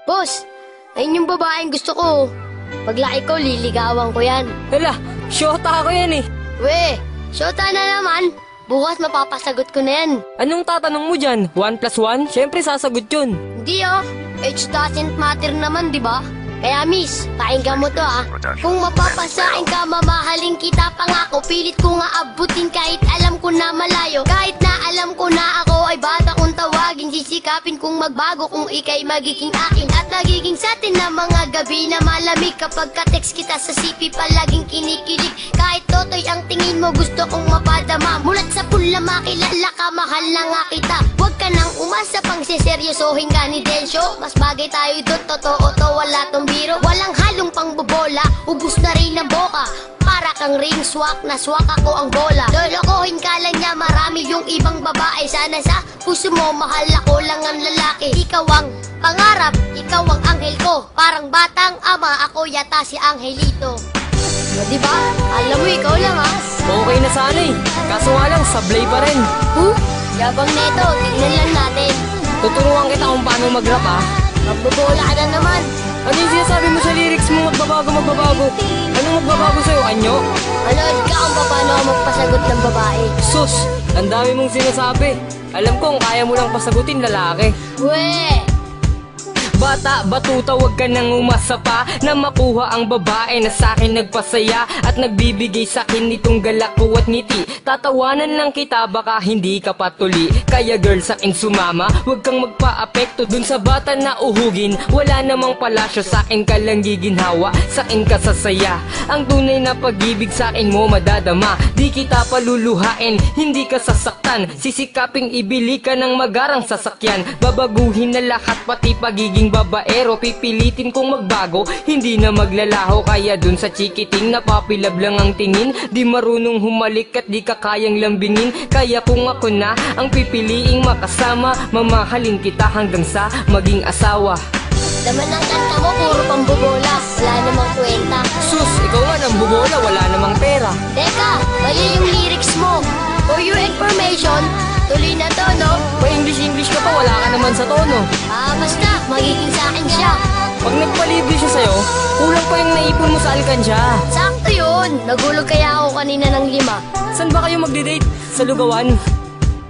Boss, ayun yung babaeng gusto ko. Paglaki ko, liligawan ko yan. Hala, syota ako yan eh. We, syota na naman. Bukas mapapasagot ko na yan. Anong tatanong mo dyan? 1 plus 1? Siyempre sasagot yun. Hindi oh, age doesn't matter naman, di ba? Kaya miss, pakinggan mo to ah. Kung mapapasain ka, mamahalin kita pangako. Pilit ko nga abutin kahit alam ko na malayo. Kahit na alam ko na ako ay bata kung tawagin. Sisikapin kung magbago kung ikay magiging akin. At nagiging sa atin na mga gabi na malamig. Kapag ka-text kita sa CP palaging kinikilig. Kahit totoy ang tingin mo gusto kong mapadama. Mulat sa pula makilala ka, mahal na nga kita. Huwag ka nang umasa pang siseryosohin ka ni Densyo. Mas bagay tayo doon, totoo to, wala tong biro. Walang halong pangbobola, ubus na rin ang boka. Para kang ring swak, na swak ako ang bola. Lolokohin ka lang niya, marami yung ibang babae. Sana sa puso mo, mahal ako lang ang lalaki. Ikaw ang pangarap, ikaw ang anghel ko. Parang batang ama, ako yata si Angelito. Diba? Alam mo, ikaw lang ha. Okay na sana eh. Kaso nga lang, sablay pa rin. Yabang neto, tignan lang natin. Tuturuan kita kung paano mag-rap ha. Magbobola ka na naman. Ano yung sinasabi mo sa lyrics mo? Magbabago. Anong magbabago sa'yo, anyo? Manood ka kung paano ako magpasagot ng babae. Sus, ang dami mong sinasabi. Alam kong kaya mo lang pasagutin lalaki. Weh! Bata, batuta, wag ka nang umasa pa na makuha ang babae na sa'kin nagpasaya at nagbibigay sa'kin nitong galak ko at ngiti. Tatawanan lang kita, baka hindi ka patuli. Kaya girl, sa'kin sumama, wag kang magpa-apekto dun sa bata na uhugin. Wala namang palasyo, sa'kin ka lang giginhawa, sa'kin ka sasaya. Ang tunay na pag-ibig sa'kin mo madadama. Di kita paluluhain, hindi ka sasaktan. Sisikaping ibili ka ng magarang sasakyan. Babaguhin na lahat, pati pagiging babaero. Pipilitin kong magbago, hindi na maglalaho. Kaya dun sa chikiting napapilab lang ang tingin. Di marunong humalik at di ka kayang lambingin. Kaya kung ako na ang pipiliing makasama, mamahalin kita hanggang sa maging asawa. Laman ng kanta mo, puro pambobola. Wala namang kwenta. Sus, ikaw nga nang bubola, wala namang pera. Teka, mali yung lyrics mo. For your information, tuloy na to, no? Pa-English ka pa, wala ka naman sa tono. Basta, magiging sa akin siya. Pag nagpalibre siya sa'yo, kulang pa yung naipon mo sa alkansya. Sakto yun. Nagulog kaya ako kanina ng 5. Saan ba kayo magde-date? Sa lugawan?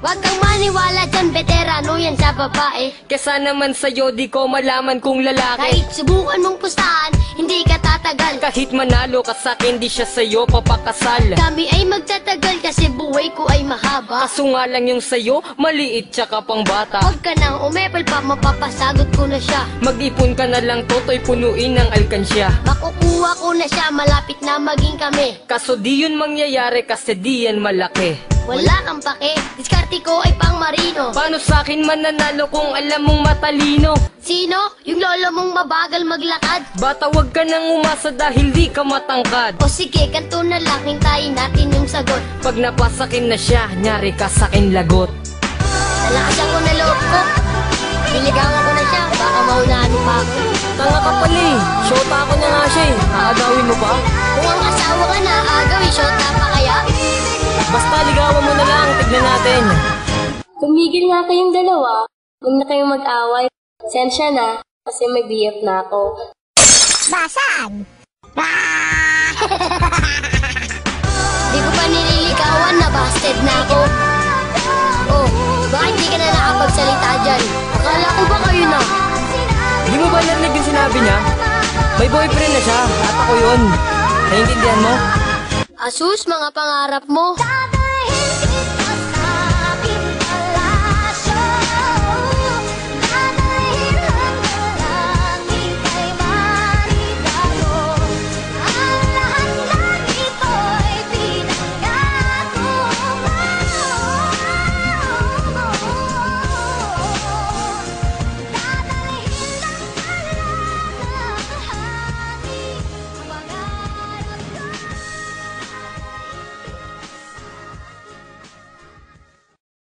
Wag kang maniwala dyan, veterano yan sa babae. Kesa naman sa'yo, di ko malaman kung lalaki. Kahit subukan mong pustahan, hindi ka tatagal. Kahit manalo ka sa'kin, di siya sa'yo papakasal. Kami ay magtatagal kasi buhay ko ay mahaba. Kaso nga lang yung sa'yo, maliit tsaka pang bata. Huwag ka nang umepal pa, mapapasagot ko na siya. Mag-ipon ka na lang, toto'y punuin ng alkansya. Makukuha ko na siya, malapit na maging kami. Kaso di yun mangyayari kasi di yan malaki. Wala kang pake, diskarte ko ay pang marino. Paano sa'kin mananalo kung alam mong matalino? Sino? Yung lolo mong mabagal maglakad? Bata, wag ka nang umasa dahil di ka matangkad. O sige, kanto na lang, hintayin natin yung sagot. Pag napasakin na siya, nyari ka sa'kin lagot. Nalakas ako na loob ko. Niligawan ko na siya, baka maunahan mo pa ako. Tanga ka pala eh, shota ako na nga siya eh. Aagawin mo pa? Kung ang asawa ka na, agawin, shota pa kaya? Basta ligawan mo na lang, tignan natin. Tumigil nga kayong dalawa. Huwag na kayong mag-away. Sensya na, kasi may BF na ako. Basag! Di ko pa nililigawan na busted na ako. Oh, bakit di ka na nakapagsalita dyan? Akala ko ba kayo na? Di mo ba narinig yung sinabi niya? May boyfriend na siya, at ako yun. Naiintindihan mo? Asus, mga pangarap mo.